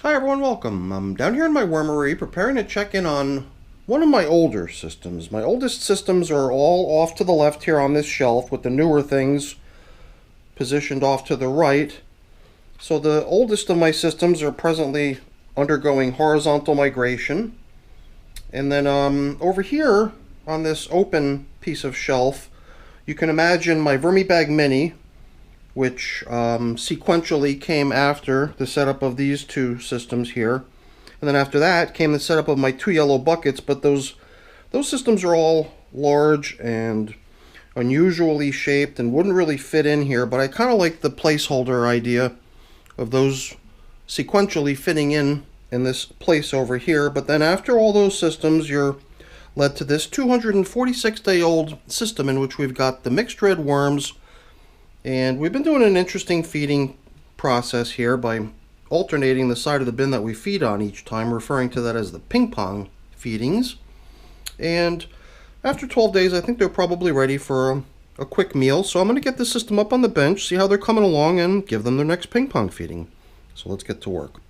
Hi everyone, welcome. I'm down here in my wormery preparing to check in on one of my older systems. My oldest systems are all off to the left here on this shelf with the newer things positioned off to the right. So the oldest of my systems are presently undergoing horizontal migration. And then over here on this open piece of shelf, you can imagine my Vermibag Mini, which sequentially came after the setup of these two systems here. And then after that came the setup of my two yellow buckets, but those systems are all large and unusually shaped and wouldn't really fit in here, but I kind of like the placeholder idea of those sequentially fitting in this place over here. But then after all those systems, you're led to this 246-day-old system in which we've got the mixed red worms. And we've been doing an interesting feeding process here by alternating the side of the bin that we feed on each time, referring to that as the ping-pong feedings. And after 12 days, I think they're probably ready for a quick meal. So I'm going to get the system up on the bench, see how they're coming along, and give them their next ping-pong feeding. So let's get to work.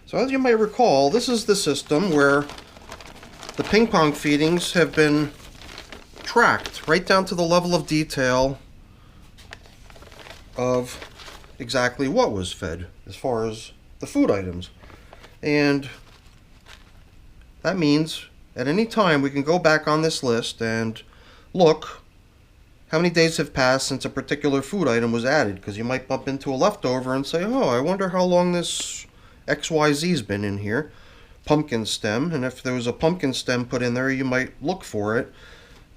So as you might recall, this is the system where the ping-pong feedings have been tracked right down to the level of detail of exactly what was fed as far as the food items. And that means at any time we can go back on this list and look how many days have passed since a particular food item was added, because you might bump into a leftover and say, oh, I wonder how long this XYZ's been in here. Pumpkin stem, and if there was a pumpkin stem put in there, you might look for it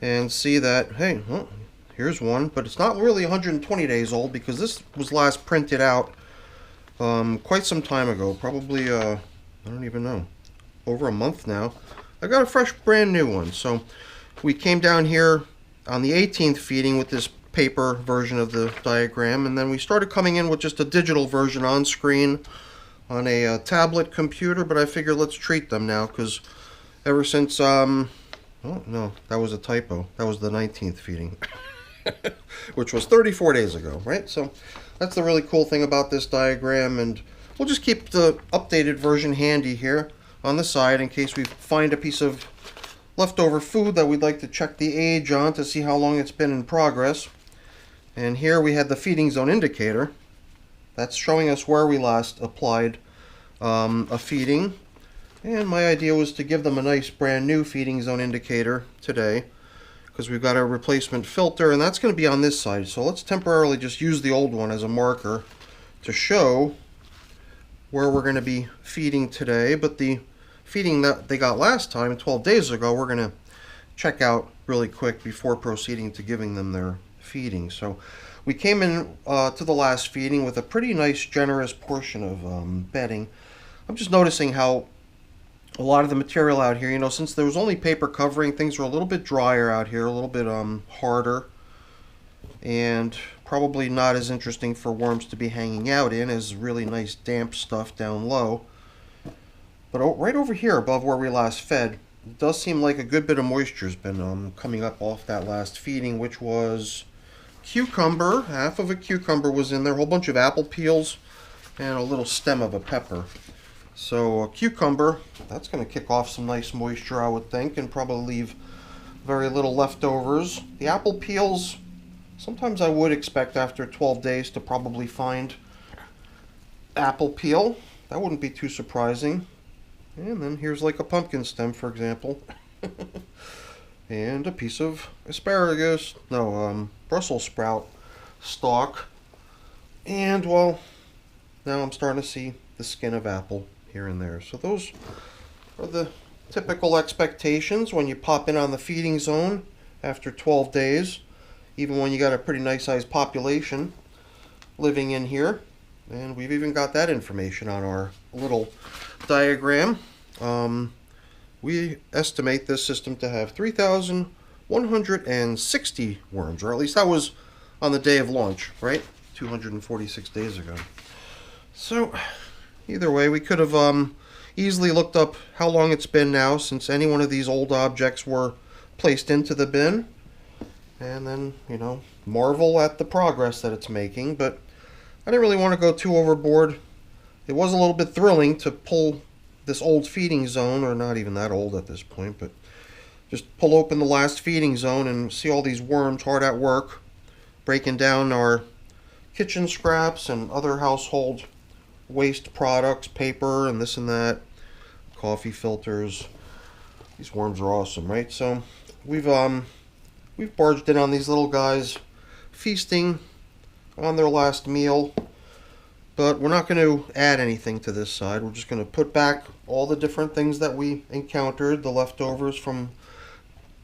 and see that, hey, well, here's one, but it's not really 120 days old because this was last printed out quite some time ago, probably, I don't even know, over a month now. I got a fresh brand new one. So we came down here on the 18th feeding with this paper version of the diagram, and then we started coming in with just a digital version on screen on a tablet computer, but I figured let's treat them now because ever since oh, no, that was a typo. That was the 19th feeding, which was 34 days ago, right? So that's the really cool thing about this diagram, and we'll just keep the updated version handy here on the side in case we find a piece of leftover food that we'd like to check the age on to see how long it's been in progress. And here we had the feeding zone indicator. That's showing us where we last applied a feeding. And my idea was to give them a nice brand new feeding zone indicator today, because we've got a replacement filter, and that's going to be on this side. So let's temporarily just use the old one as a marker to show where we're going to be feeding today. But the feeding that they got last time, 12 days ago, we're going to check out really quick before proceeding to giving them their feeding. So we came in to the last feeding with a pretty nice generous portion of bedding. I'm just noticing how a lot of the material out here, you know, since there was only paper covering, things are a little bit drier out here, a little bit harder, and probably not as interesting for worms to be hanging out in as really nice damp stuff down low. But right over here above where we last fed, it does seem like a good bit of moisture has been coming up off that last feeding, which was cucumber. Half of a cucumber was in there, a whole bunch of apple peels, and a little stem of a pepper. So a cucumber, that's going to kick off some nice moisture, I would think, and probably leave very little leftovers. The apple peels, sometimes I would expect after 12 days to probably find apple peel. That wouldn't be too surprising. And then here's like a pumpkin stem, for example. And a piece of asparagus, no, Brussels sprout stalk. And, well, now I'm starting to see the skin of apple here and there. So those are the typical expectations when you pop in on the feeding zone after 12 days, even when you got a pretty nice sized population living in here. And we've even got that information on our little diagram. We estimate this system to have 3,160 worms, or at least that was on the day of launch, right? 246 days ago. So either way, we could have easily looked up how long it's been now since any one of these old objects were placed into the bin, and then, you know, marvel at the progress that it's making. But I didn't really want to go too overboard it was a little bit thrilling to pull this old feeding zone, or not even that old at this point, but just pull open the last feeding zone and see all these worms hard at work, breaking down our kitchen scraps and other household waste products, paper and this and that, coffee filters. These worms are awesome, right? So we've barged in on these little guys feasting on their last meal, but we're not going to add anything to this side. We're just going to put back all the different things that we encountered, the leftovers from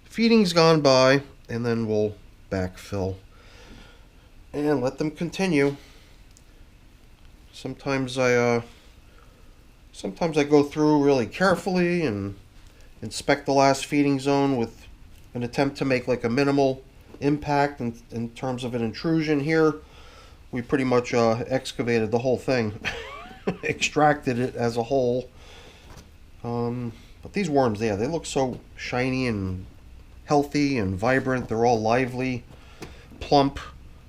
feedings gone by, and then we'll backfill and let them continue. Sometimes I go through really carefully and inspect the last feeding zone with an attempt to make like a minimal impact in terms of an intrusion. Here we pretty much excavated the whole thing, extracted it as a whole. But these worms, yeah, they look so shiny and healthy and vibrant. They're all lively, plump,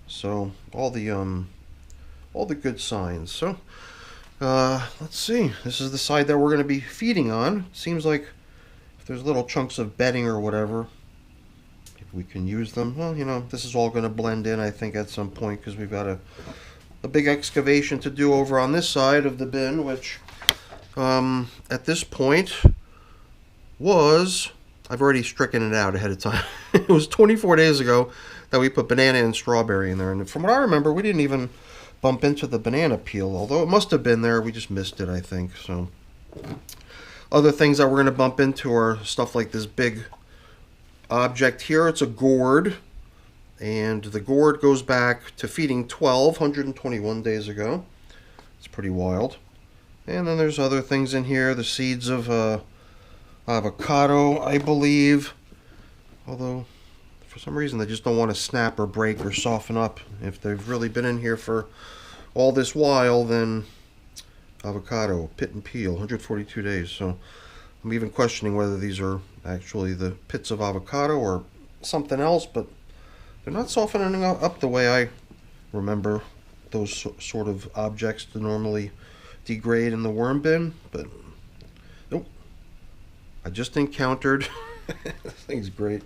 so all the good signs. So let's see, this is the side that we're going to be feeding on. Seems like if there's little chunks of bedding or whatever, if we can use them. Well, you know, this is all going to blend in, I think, at some point, because we've got a big excavation to do over on this side of the bin, which at this point was, I've already stricken it out ahead of time. It was 24 days ago that we put banana and strawberry in there, and from what I remember, we didn't even bump into the banana peel, although it must have been there. We just missed it, I think. So other things that we're going to bump into are stuff like this big object here. It's a gourd, and the gourd goes back to feeding 121 days ago. It's pretty wild. And then there's other things in here, the seeds of avocado, I believe, although for some reason they just don't want to snap or break or soften up. If they've really been in here for all this while, then avocado, pit and peel, 142 days. So I'm even questioning whether these are actually the pits of avocado or something else, but they're not softening up the way I remember those sort of objects to normally degrade in the worm bin. But nope, I just encountered this thing's great.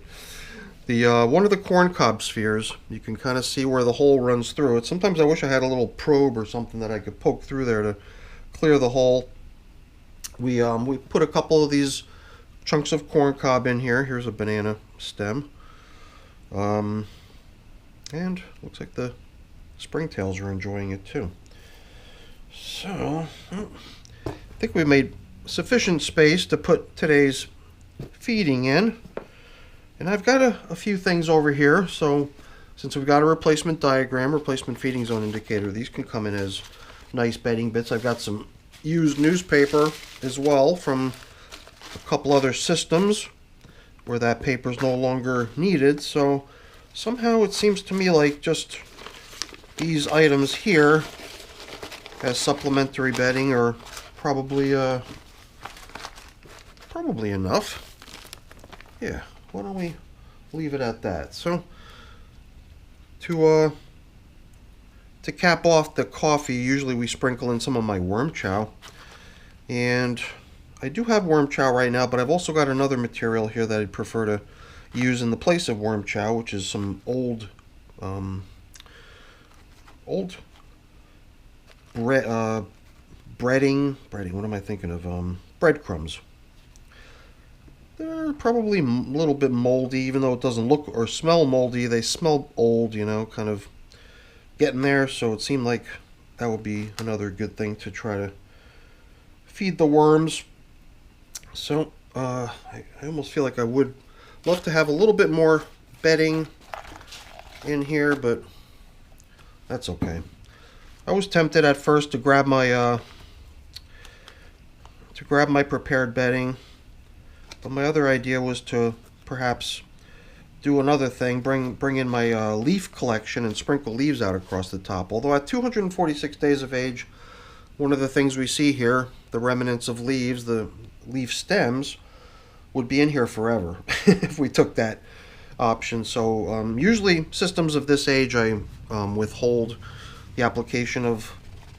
The one of the corncob spheres. You can kind of see where the hole runs through it. Sometimes I wish I had a little probe or something that I could poke through there to clear the hole. We put a couple of these chunks of corncob in here. Here's a banana stem, and looks like the springtails are enjoying it too. So I think we made sufficient space to put today's feeding in. And I've got a few things over here. So since we've got a replacement diagram, replacement feeding zone indicator, these can come in as nice bedding bits. I've got some used newspaper as well from a couple other systems where that paper is no longer needed. So somehow it seems to me like just these items here as supplementary bedding are probably enough. Yeah, why don't we leave it at that? So to cap off the coffee, usually we sprinkle in some of my worm chow, and I do have worm chow right now, but I've also got another material here that I'd prefer to use in the place of worm chow, which is some old breading, what am I thinking of? Breadcrumbs. They're probably a little bit moldy, even though it doesn't look or smell moldy. They smell old, you know, kind of getting there. So it seemed like that would be another good thing to try to feed the worms. So I almost feel like I would love to have a little bit more bedding in here, but that's okay. I was tempted at first to grab my prepared bedding, but my other idea was to perhaps do another thing, bring in my leaf collection and sprinkle leaves out across the top. Although at 246 days of age, one of the things we see here, the remnants of leaves, the leaf stems, would be in here forever if we took that option. So usually systems of this age, I withhold the application of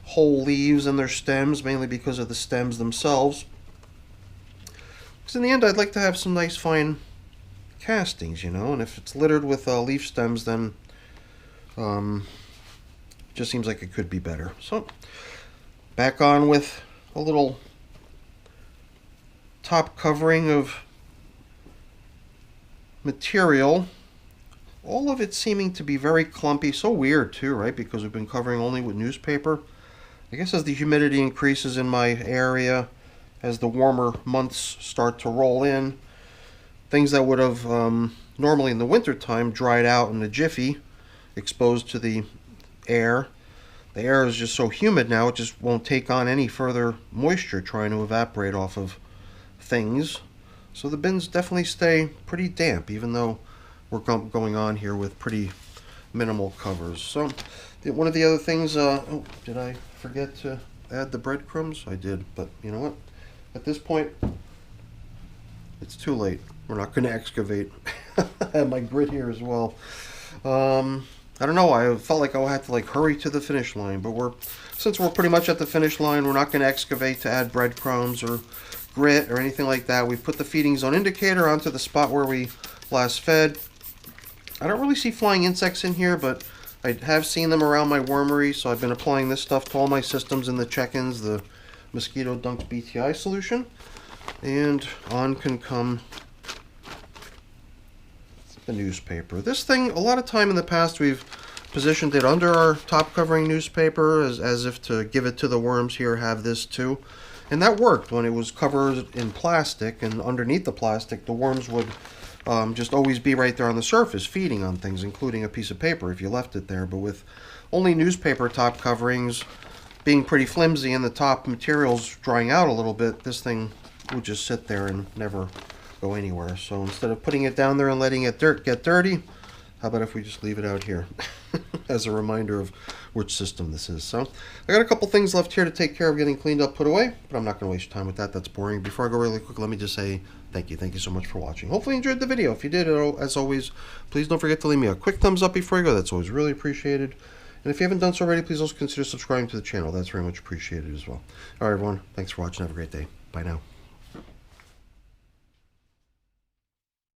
whole leaves and their stems, mainly because of the stems themselves. Because in the end, I'd like to have some nice fine castings, you know, and if it's littered with leaf stems, then it just seems like it could be better. So back on with a little top covering of material. All of it seeming to be very clumpy. So weird too, right? Because we've been covering only with newspaper. I guess as the humidity increases in my area, as the warmer months start to roll in, things that would have normally in the wintertime dried out in a jiffy, exposed to the air. The air is just so humid now, it just won't take on any further moisture trying to evaporate off of things. So the bins definitely stay pretty damp, even though we're going on here with pretty minimal covers. So one of the other things, oh, did I forget to add the breadcrumbs? I did, but you know what? At this point, it's too late. We're not going to excavate. I have my grit here as well. I don't know, I felt like I had to hurry to the finish line, but since we're pretty much at the finish line, we're not going to excavate to add breadcrumbs or grit or anything like that. We've put the feeding zone indicator onto the spot where we last fed. I don't really see flying insects in here, but I have seen them around my wormery, so I've been applying this stuff to all my systems in the check-ins, the Mosquito Dunks BTI solution. And on can come the newspaper. This thing, a lot of time in the past, we've positioned it under our top covering newspaper as if to give it to the worms here, have this too. And that worked when it was covered in plastic, and underneath the plastic, the worms would just always be right there on the surface, feeding on things, including a piece of paper if you left it there. But with only newspaper top coverings being pretty flimsy and the top materials drying out a little bit, this thing would just sit there and never go anywhere. So instead of putting it down there and letting it get dirty, how about if we just leave it out here as a reminder of which system this is. So I got a couple things left here to take care of getting cleaned up, put away, but I'm not going to waste your time with that. That's boring. Before I go really quick, let me just say thank you. Thank you so much for watching. Hopefully you enjoyed the video. If you did, as always, please don't forget to leave me a quick thumbs up before you go. That's always really appreciated. And if you haven't done so already, please also consider subscribing to the channel. That's very much appreciated as well. All right, everyone. Thanks for watching. Have a great day. Bye now.